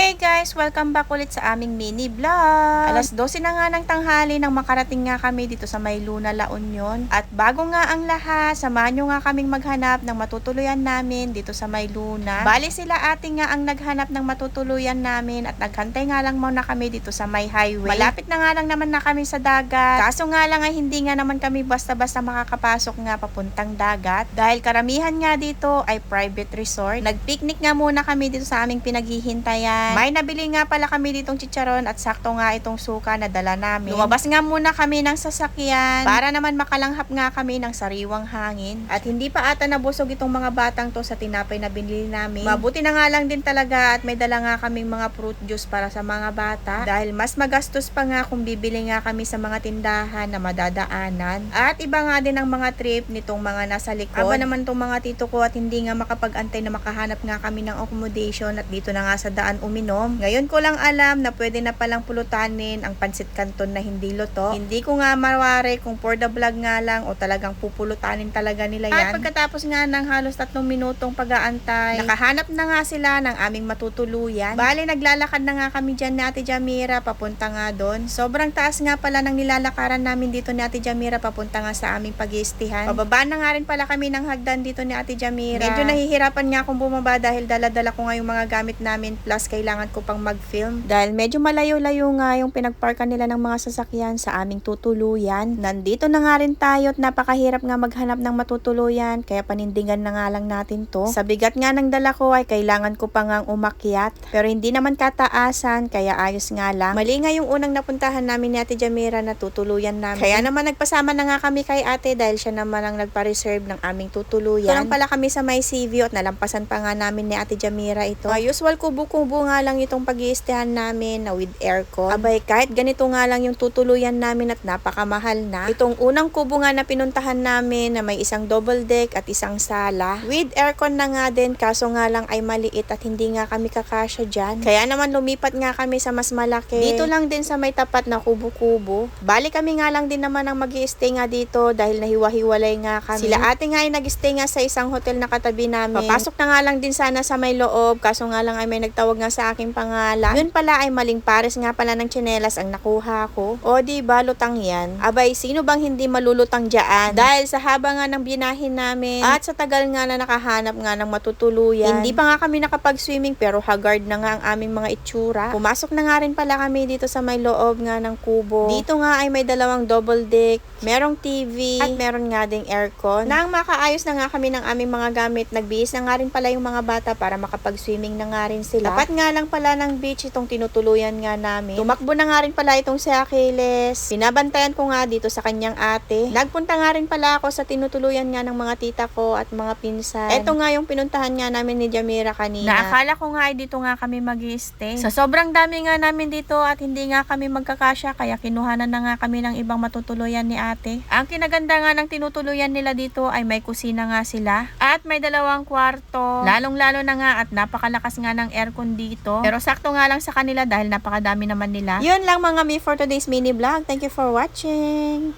Hey guys! Welcome back ulit sa aming mini vlog. Alas 12 na nga ng tanghali nang makarating nga kami dito sa May Luna, La Union. At bago nga ang lahat, samahan nyo nga kaming maghanap ng matutuluyan namin dito sa May Luna. Bali sila ate nga ang naghanap ng matutuluyan namin at naghantay nga lang muna kami dito sa May Highway. Malapit na nga lang naman na kami sa dagat. Kaso nga lang ay hindi nga naman kami basta-basta makakapasok nga papuntang dagat. Dahil karamihan nga dito ay private resort. Nag-picnic nga muna kami dito sa aming pinaghihintayan. May nabili nga pala kami ditong chicharon at sakto nga itong suka na dala namin. Lumabas nga muna kami ng sasakyan para naman makalanghap nga kami ng sariwang hangin. At hindi pa ata nabusog itong mga batang to sa tinapay na binili namin. Mabuti na nga lang din talaga at may dala nga kaming mga fruit juice para sa mga bata. Dahil mas magastos pa nga kung bibili nga kami sa mga tindahan na madadaanan. At iba nga din ang mga trip nitong mga nasa likod. Aba naman tong mga tito ko at hindi nga makapag-antay na makahanap nga kami ng accommodation at dito na nga sa daan uminom. Ngayon ko lang alam na pwede na palang pulutanin ang pansit canton na hindi luto. Hindi ko nga mawari kung for the vlog nga lang o talagang pupulutanin talaga nila yan. At pagkatapos nga ng halos 3 minutong pag-aantay, nakahanap na nga sila ng aming matutuluyan. Bale, naglalakad na nga kami dyan ni Ate Jamira papunta nga doon. Sobrang taas nga pala ng nilalakaran namin dito ni Ate Jamira papunta nga sa aming pag-iistihan. Pababa na nga rin pala kami ng hagdan dito ni Ate Jamira. Medyo nahihirapan nga akong bumaba dahil dala-dala ko nga yung mga gamit namin plus kailangan ko pang mag-film. Dahil medyo malayo-layo nga yung pinagparkan nila ng mga sasakyan sa aming tutuluyan. Nandito na nga rin tayo at napakahirap nga maghanap ng matutuluyan kaya panindigan na nga lang natin to. Sa bigat nga ng dala ko ay kailangan ko pa ngang umakyat pero hindi naman kataasan kaya ayos nga lang. Mali nga yung unang napuntahan namin ni Ate Jamira na tutuluyan namin. Kaya naman nagpasama na nga kami kay ate dahil siya naman ang nagpa-reserve ng aming tutuluyan. Ito lang pala kami sa May Seaview at nalampasan pa nga namin ni Ate Jamira ito. Usual kubo-kubo nga lang itong pag-iistehan namin na with aircon. Abay, kahit ganito nga lang yung tutuluyan namin at napakamahal na. Itong unang kubo nga na pinuntahan namin na may isang double deck at isang sala. With aircon na nga din, kaso nga lang ay maliit at hindi nga kami kakasya dyan. Kaya naman lumipat nga kami sa mas malaki. Dito lang din sa may tapat na kubo-kubo. Bali kami nga lang din naman ang mag-i-stay nga dito dahil nahiwa-hiwalay nga kami. Sila ate nga ay nag-stay nga sa isang hotel na katabi namin. Papasok na nga lang din sana sa may loob, kaso nga lang ay may nagtawag nga sa aking pangalan. Yun pala ay maling pares nga pala ng tsinelas ang nakuha ko. O di ba lutang yan? Abay, sino bang hindi malulutang dyan? Dahil sa haba nga ng binahin namin at sa tagal nga na nakahanap nga ng matutuluyan. Hindi pa nga kami nakapag-swimming pero haggard na nga ang aming mga itsura. Pumasok na nga rin pala kami dito sa may loob nga ng kubo. Dito nga ay may dalawang double deck, merong TV at meron nga ding aircon. Nang makaayos na nga kami ng aming mga gamit, nagbihis na nga rin pala yung mga bata para makapag-swimming na nga rin sila. Tapat nga lang pala ng beach itong tinutuluyan nga namin. Tumakbo na nga rin pala itong si Achilles. Pinabantayan ko nga dito sa kanyang ate. Nagpunta nga rin pala ako sa tinutuluyan nga ng mga tita ko at mga pinsan. Ito nga yung pinuntahan nga namin ni Jamira kanina. Naakala ko nga ay dito nga kami mag-i-stay. Sa sobrang dami nga namin dito at hindi nga kami magkakasya kaya kinuhanan na nga kami ng ibang matutuluyan ni ate. Ang kinaganda nga ng tinutuluyan nila dito ay may kusina nga sila at may 2 kwarto. Lalong-lalo na nga at napakalakas nga ng aircon dito. Pero sakto nga lang sa kanila dahil napakadami naman nila. Yun lang mga mi for today's mini vlog. Thank you for watching.